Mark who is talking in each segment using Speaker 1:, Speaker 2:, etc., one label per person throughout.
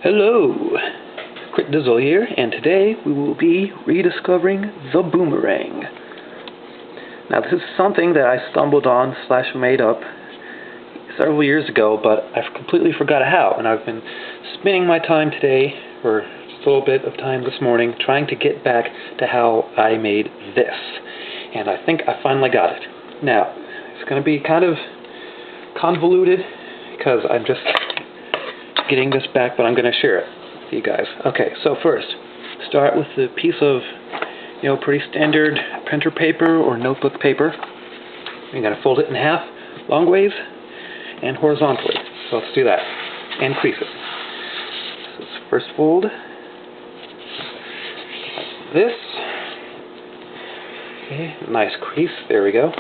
Speaker 1: Hello, Quick Dizzle here, and today we will be rediscovering the boomerang. Now this is something that I stumbled on / made up several years ago, but I completely forgot how, and I've been spending my time today, or just a little bit of time this morning, trying to get back to how I made this. And I think I finally got it. Now, it's going to be kind of convoluted, because I'm just getting this back, but I'm going to share it with you guys. Okay, so first, start with the piece of, pretty standard printer paper or notebook paper. You're going to fold it in half, long ways and horizontally. So let's do that, and crease it. So let's first fold like this. Okay, nice crease, there we go.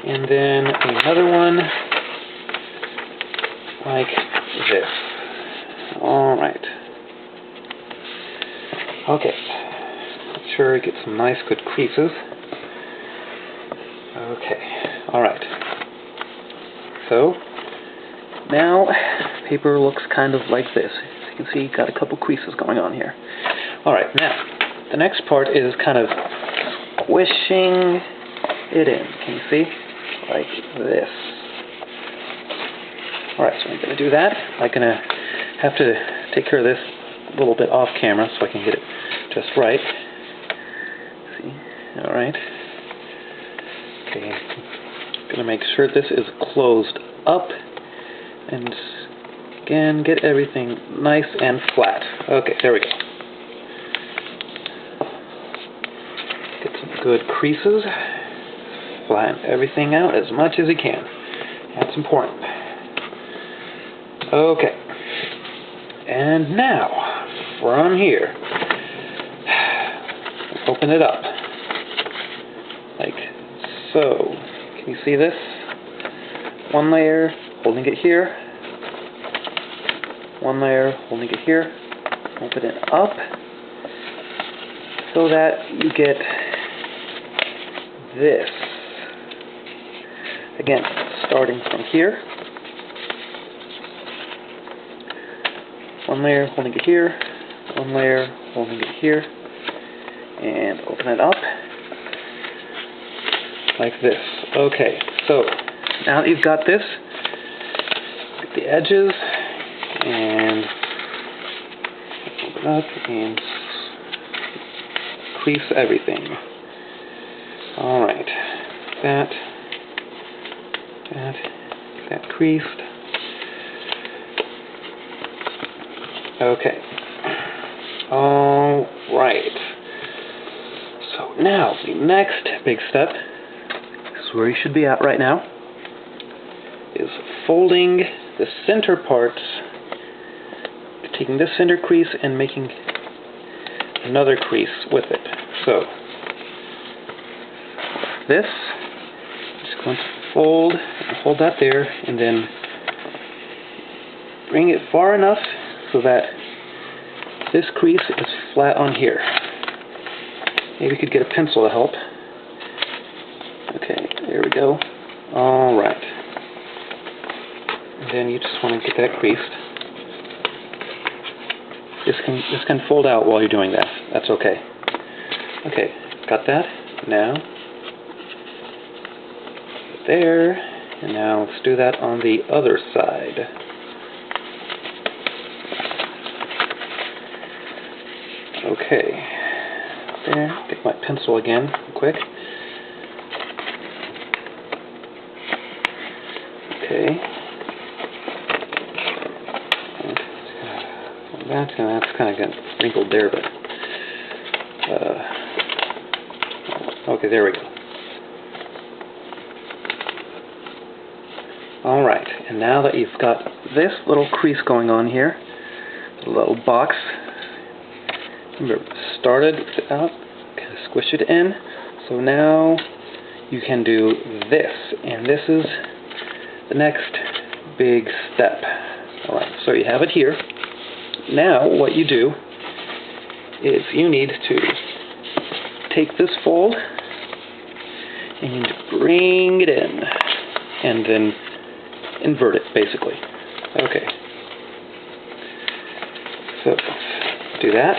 Speaker 1: And then another one like this. Alright. Okay. Make sure we get some nice good creases. Okay. Alright. So, now, paper looks kind of like this. As you can see, got a couple creases going on here. Alright, now, the next part is kind of squishing it in. Can you see? Like this. Alright, so I'm going to do that. I'm going to have to take care of this a little bit off camera so I can get it just right. See? Alright. Okay. I'm going to make sure this is closed up. And again, get everything nice and flat. Okay, there we go. Get some good creases. Flatten everything out as much as you can. That's important. Okay. And now, from here, open it up. Like so. Can you see this? One layer, holding it here. One layer, holding it here. Open it up so that you get this. Again, starting from here. One layer, holding it here. One layer, holding it here. And open it up like this. Okay, so now that you've got this, get the edges and open up and crease everything. Alright, that creased. Okay. Alright. So now, the next big step, this is where you should be at right now, is folding the center parts, taking this center crease and making another crease with it. So, this, just going to fold and hold that there, and then bring it far enough so that this crease is flat on here. Maybe you could get a pencil to help. Okay, there we go. Alright. And then you just want to get that creased. This can fold out while you're doing that. That's okay. Okay, got that. Now, there. And now let's do that on the other side. Okay, there, get my pencil again, quick. Okay. And that's kind of got wrinkled there, but, okay, there we go. Alright, and now that you've got this little crease going on here, a little box, remember, started out, kind of squish it in, so now you can do this, and this is the next big step. Alright, so you have it here. Now, what you do is you need to take this fold and bring it in, and then invert it, basically. Okay. So, do that.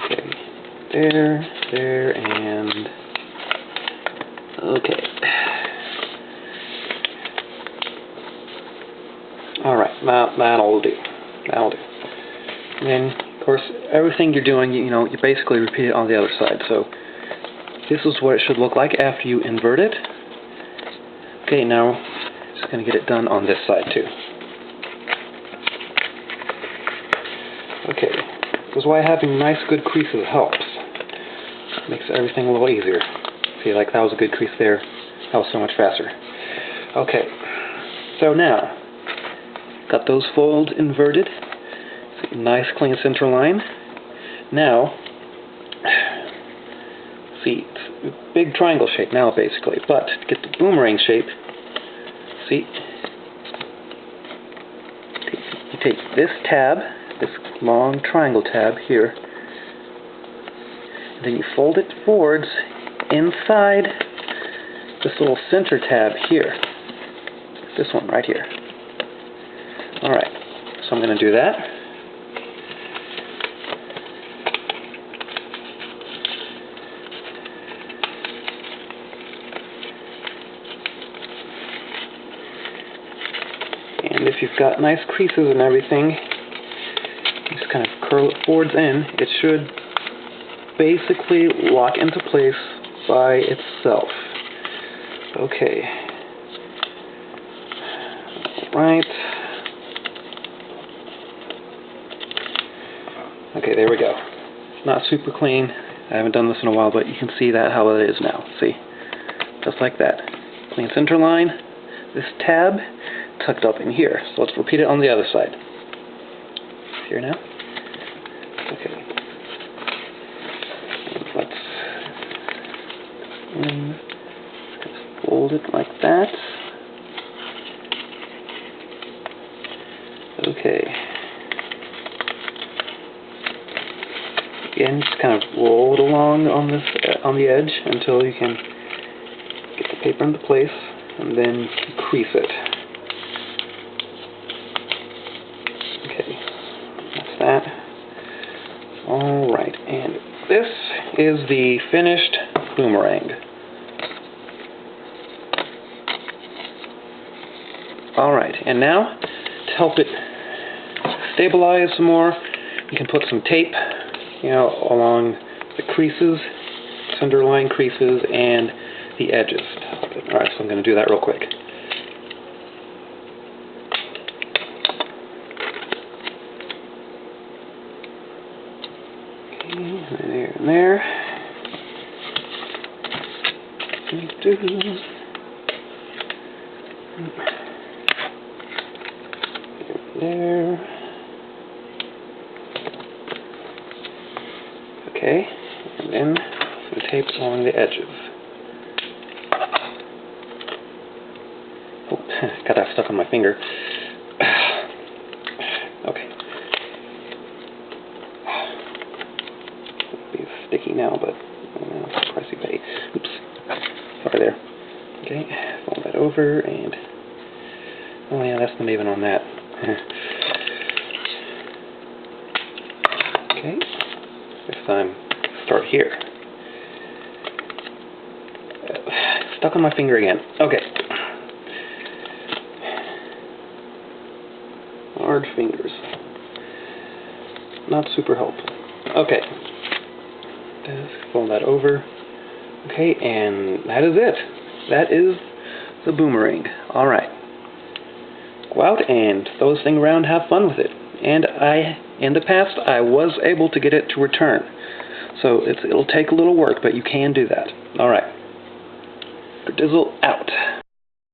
Speaker 1: Okay, there, and okay. Alright, that'll do. That'll do. And then, of course, everything you're doing, you basically repeat it on the other side. So, this is what it should look like after you invert it. Okay, now, just going to get it done on this side too. Okay, this is why having nice, good creases helps. Makes everything a little easier. See, like that was a good crease there. That was so much faster. Okay, so now, got those folds inverted. See, nice, clean center line. Now, see, it's a big triangle shape now, basically. But to get the boomerang shape, see, you take this tab, this long triangle tab here, and then you fold it forwards inside this little center tab here. This one right here. Alright, so I'm going to do that. And if you've got nice creases and everything, just kind of curl it forwards in. It should basically lock into place by itself. Okay. Right. Okay, there we go. Not super clean. I haven't done this in a while, but you can see that how it is now. See? Just like that. Clean center line. This tab tucked up in here. So let's repeat it on the other side. Here now. Okay. And let's fold it like that. Okay. Again, just kind of roll it along on this on the edge until you can get the paper into place, and then crease it. Okay, that's that. All right, and this is the finished boomerang. All right, and now to help it stabilize some more, you can put some tape, along the creases, underlying creases, and the edges. Alright, so I'm going to do that real quick. Okay, there and there. There. Okay, and then some tape along the edges. Oh, got that stuck on my finger. Okay. It'll be sticky now, but pricey pay. Oops. Sorry there. Okay, fold that over, and oh yeah, that's not even on that. Okay. This time, start here. Stuck on my finger again. Okay. Large fingers. Not super helpful. Okay. Just fold that over. Okay, and that is it. That is the boomerang. Alright. Go out and throw this thing around, have fun with it. And in the past, I was able to get it to return. So it'll take a little work, but you can do that. Alright. Redizzle out.